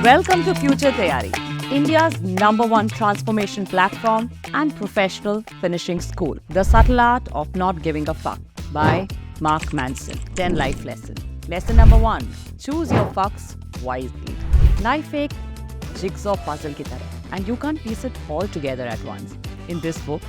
Welcome to Future Tayari, India's #1 transformation platform and professional finishing school. The Subtle Art of Not Giving a Fuck by Mark Manson. 10 life lessons. Lesson number 1. Choose your fucks wisely. Life एक jigsaw puzzle की तरह, and you can't piece it all together at once. In this book,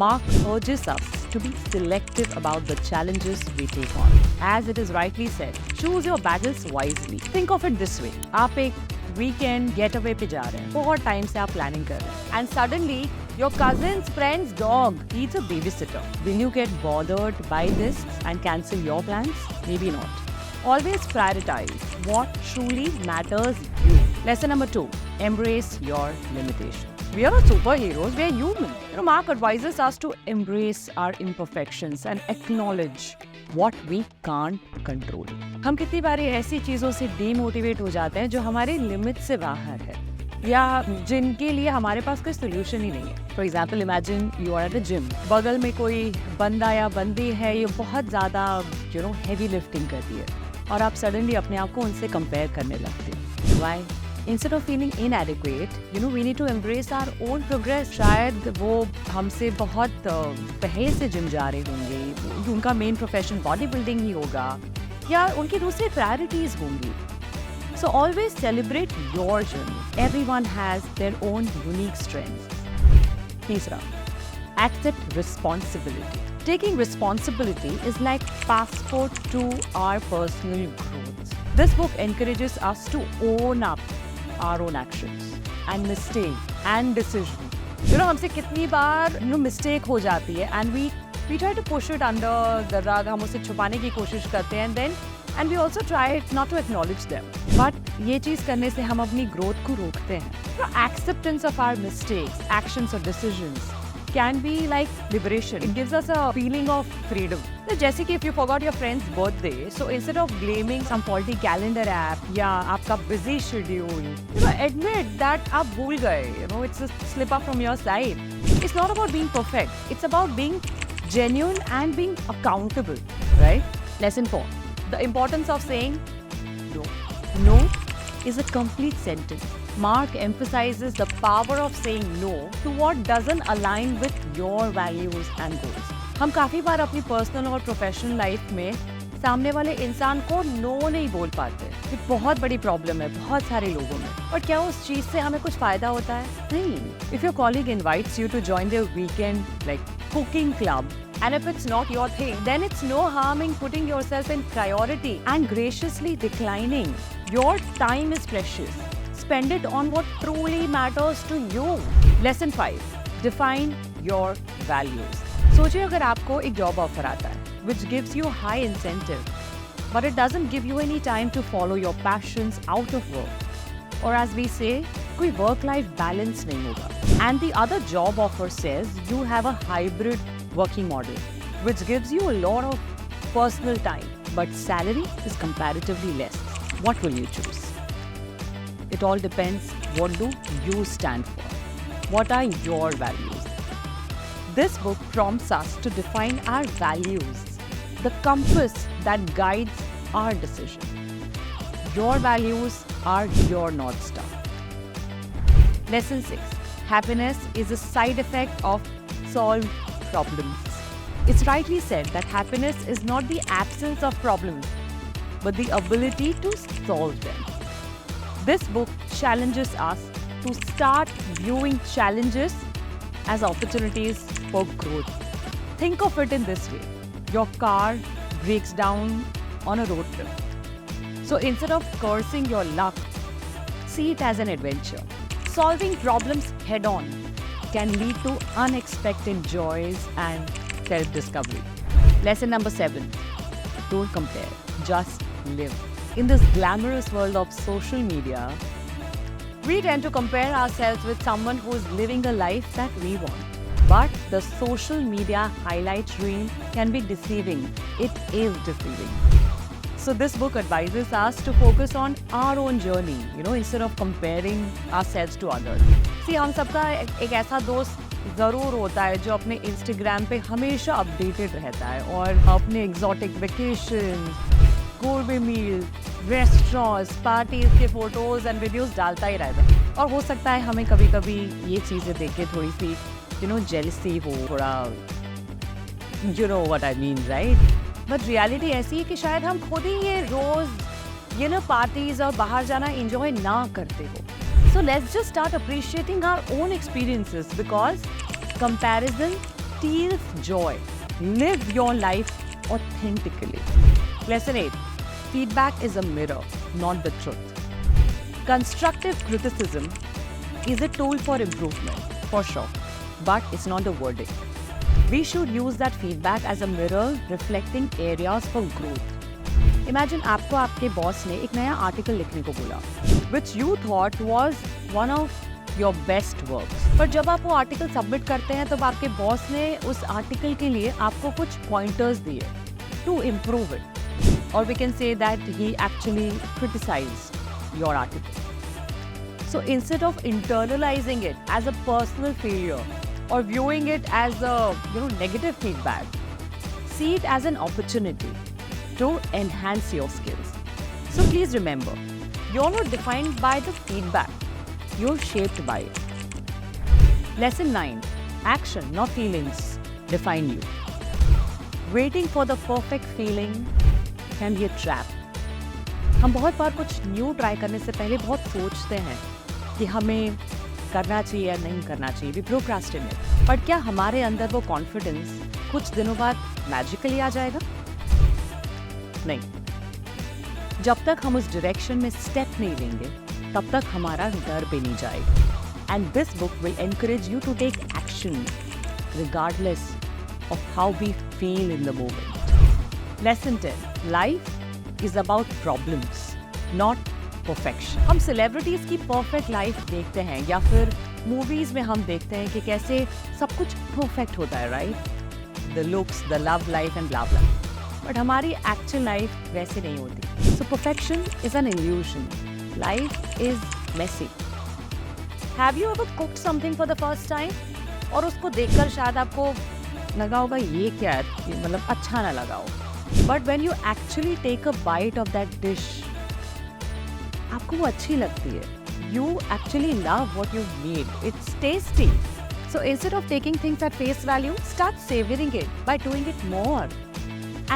Mark urges us to be selective about the challenges we take on. As it is rightly said, choose your battles wisely. Think of it this way. आप एक weekend getaway पे जा रहे हैं. बहुत time से आप planning कर रहे हैं. And suddenly, your cousin's friend's dog needs a babysitter. Will you get bothered by this and cancel your plans? Maybe not. Always prioritize what truly matters you. Lesson number 2. Embrace your limitations. We are not superheroes, we are human. Mark advises us to embrace our imperfections and acknowledge what we can't control. हम कितनी बारी ऐसी चीज़ों से demotivate हो जाते हैं जो हमारे लिमिट से बाहर है या जिनके लिए हमारे पास कोई सोल्यूशन ही नहीं है. For example, imagine you are at a gym. बगल में कोई बंदा या बंदी है, ये बहुत ज़्यादा हैवी लिफ्टिंग करती है और आप सडनली अपने आप को उनसे कंपेयर करने लगते हैं. Y? Instead of feeling inadequate, we need to embrace our own progress. शायद वो हमसे बहुत पहले से जिम जा रहे होंगे, उनका मेन प्रोफेशन बॉडी बिल्डिंग ही होगा या उनकी दूसरी प्रायोरिटीज होंगी. So always celebrate your journey. Everyone has their own unique strengths. तीसरा, accept responsibility. Taking responsibility is like passport to our personal growth. This book encourages us to own up our own actions and mistake and decision. हमसे कितनी बार mistake हो जाती है and we try to push it under the rug. हम उसे छुपाने की कोशिश करते हैं and we also try not to acknowledge them. But ये चीज़ करने से हम अपनी growth को रोकते हैं. Acceptance of our mistakes, actions or decisions can be like liberation. It gives us a feeling of freedom. जैसे कि if you forgot your friend's birthday, so instead of blaming some faulty calendar app या आपका busy schedule, admit that आप भूल गए. It's a slip up from your side. It's not about being perfect. It's about being genuine and being accountable, right? Lesson 4. The importance of saying no. No is a complete sentence. Mark emphasizes the power of saying no to what doesn't align with your values and goals. हम काफ़ी बार अपनी personal और professional life में सामने वाले इंसान को no नहीं बोल पाते. ये बहुत बड़ी प्रॉब्लम है बहुत सारे लोगों में. और क्या उस चीज़ से हमें कुछ फ़ायदा होता है? नहीं. If your colleague invites you to join their weekend like cooking club, and if it's not your thing, then it's no harm in putting yourself in priority and graciously declining. Your time is precious. Spend it on what truly matters to you. Lesson 5. Define your values. सोचिए अगर आपको एक job offer आता है which gives you high incentive, but it doesn't give you any time to follow your passions out of work. Or as we say, कोई work-life balance नहीं होगा. And the other job offer says you have a hybrid working model, which gives you a lot of personal time, but salary is comparatively less. What will you choose? It all depends what do you stand for. What are your values? This book prompts us to define our values, the compass that guides our decision. Your values are your North Star. Lesson 6. Happiness is a side effect of solved problems. It's rightly said that happiness is not the absence of problems, but the ability to solve them. This book challenges us to start viewing challenges as opportunities for growth. Think of it in this way. Your car breaks down on a road trip. So instead of cursing your luck, see it as an adventure. Solving problems head-on can lead to unexpected joys and self-discovery. Lesson number 7. Don't compare. Just live. In this glamorous world of social media, we tend to compare ourselves with someone who is living a life that we want. But the social media highlight reel can be deceiving. It is deceiving. So this book advises us to focus on our own journey, instead of comparing ourselves to others. See, हम सबका एक ऐसा दोस्त ज़रूर होता है जो अपने इंस्टाग्राम पे हमेशा अपडेटेड रहता है और अपने exotic vacation, gourmet meal, restaurants, parties के photos and videos डालता ही रहता है। और हो सकता है हमें कभी-कभी ये चीज़ें देख के थोड़ी सी jealousy हो, थोड़ा you know what I mean, right? But reality ऐसी है कि शायद हम खुद ही ये रोज parties और बाहर जाना enjoy ना करते हो। So let's just start appreciating our own experiences because comparison steals joy. Live your life authentically. Lesson 8. Feedback is a mirror, not the truth. Constructive criticism is a tool for improvement, for sure, but it's not the verdict. We should use that feedback as a mirror reflecting areas for growth. Imagine आपको आपके boss ने एक नया article लिखने को बोला, which you thought was one of your best works. पर जब आप वो आर्टिकल सबमिट करते हैं तब आपके बॉस ने उस आर्टिकल के लिए आपको कुछ पॉइंटर्स दिए to improve it. Or we can say that he actually criticized your article. So instead of internalizing it as a personal failure or viewing it as a negative feedback, see it as an opportunity to enhance your skills. So please remember, you're not defined by the feedback, you're shaped by it. Lesson 9. Action, not feelings, define you. Waiting for the perfect feeling can be a trap. हम बहुत बार कुछ new try करने से पहले बहुत सोचते हैं कि हमें करना चाहिए या नहीं करना चाहिए, we procrastinate. पर क्या हमारे अंदर वो कॉन्फिडेंस कुछ दिनों बाद मैजिकली आ जाएगा? नहीं। जब तक हम उस डायरेक्शन में स्टेप नहीं लेंगे तब तक हमारा डर भी नहीं जाएगा. And this book will encourage you to take action regardless of how we feel in the moment. Lesson 10. Life is about problems, not perfection. हम सेलिब्रिटीज की परफेक्ट लाइफ देखते हैं या फिर मूवीज में हम देखते हैं कि कैसे सब कुछ परफेक्ट होता है, right? The looks, the love life and blah blah. But हमारी एक्चुअल लाइफ वैसे नहीं होती. So perfection is an illusion. Life is messy. Have you ever cooked something for the first time और उसको देखकर शायद आपको लगा होगा ये क्या है, मतलब अच्छा ना लगा हो. But when you actually take a bite of that dish, आपको वो अच्छी लगती है. You actually love what you made. It's tasty. So instead of taking things at face value, start savoring it by doing it more.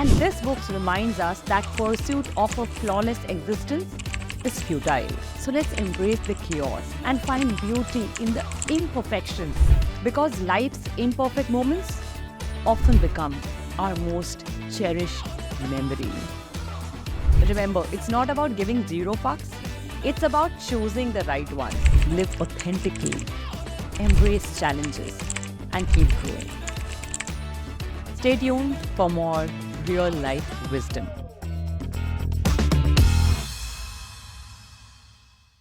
And this book reminds us that pursuit of a flawless existence is futile. So let's embrace the chaos and find beauty in the imperfections, because life's imperfect moments often become our most cherished memory. Remember, it's not about giving zero fucks. It's about choosing the right ones. Live authentically, embrace challenges, and keep growing. Stay tuned for more real life wisdom.